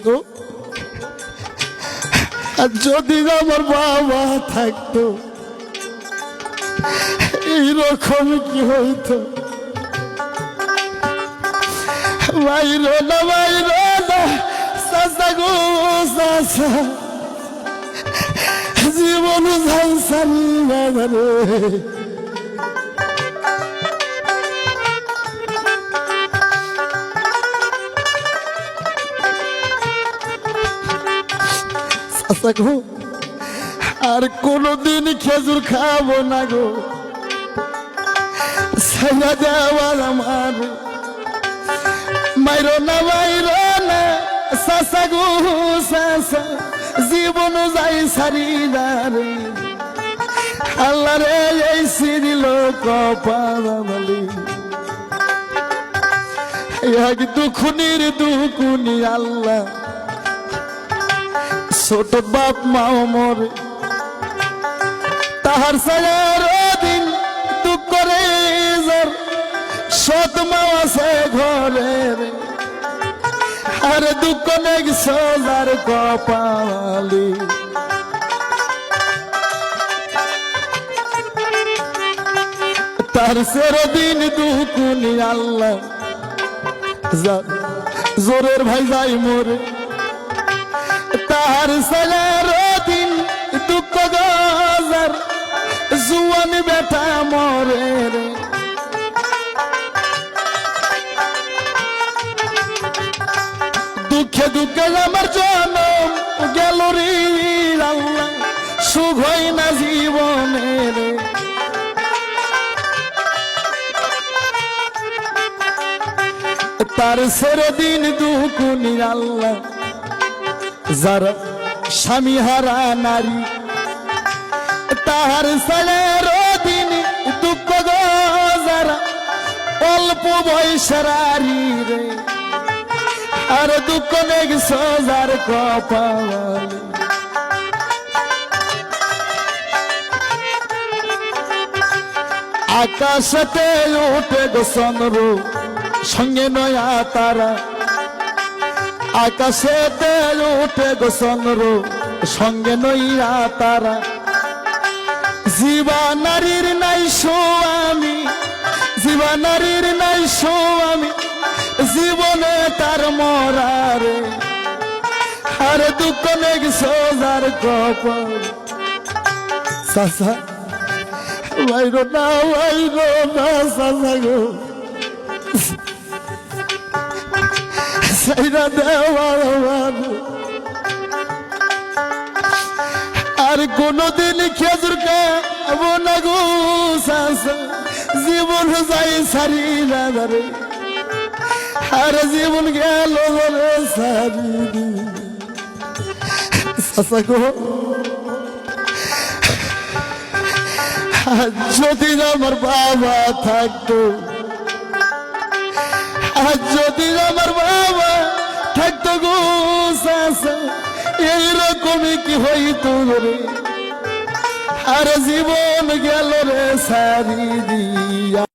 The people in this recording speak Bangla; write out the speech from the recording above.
গো, আর যদি আমার বাবা থাকতো এইরকম কি হইতো? বাইরো না চাচা গো চাচা, জীবন যাই সারি বাজারে। চাচা গো, আর কোনদিন খেজুর খাবো না গো, ছাইয়া দেওয়ার আমার। মাইরো না চাচা গো চাচা, জীবন যাই সারি রে। আল্লাহ রে এই সিরিল কপালি, এক দুখুনির দুকুনি আল্লাহ। ছোট বাপ মাও মরে, তাহার সায়ার দিন দুঃখ করে যার। সৎ মাও আছে ঘরে রে, আর দুঃখ নেই সোজার কপালি। তার সেরদিন দুকুনি আল্লাহ, জোরের ভাই যাই মোরে। তার সালার দিন দুঃখ গজার, জুয়ান বেটা মরে রে। দুঃখে দুঃখে আমার জনম গেল রে আল্লাহ, সুখ হয় না জীবনের। তার সেরদিন দুকুনি আল্লাহ, যারা স্বামী হারা নারী। তাহার সালের দিন দুঃখ যারা অল্প বয়সের রে, আর দুঃখ নেই সোজার কপাল। আকাশতে উঠে গো চন্দ্র, সঙ্গে নয়া তারা। আকাশেতে উঠে গো চন্দ্র, সঙ্গে নইয়া তারা। জীবা নারীর নাই স্বামী, জীবা নারীর নাই স্বামী, জীবনে তার মরারে। আর দুঃখ নেই সোজার কপাল। চাচা বাইরো না চাচা গো, সাইরা দেওয়ার আর কোনদিন খেজুর খাবো না গো চাচা, জীবন যাই সারি রে। আর জীবন গেল রে সারি চাচা গো। যদি আমার বাবা থাকতো, আর যদি আমার বাবা থাকতো গো চাচা, এইরকমই কি হইতো রে। আর জীবন গেল রে সারি দিয়া।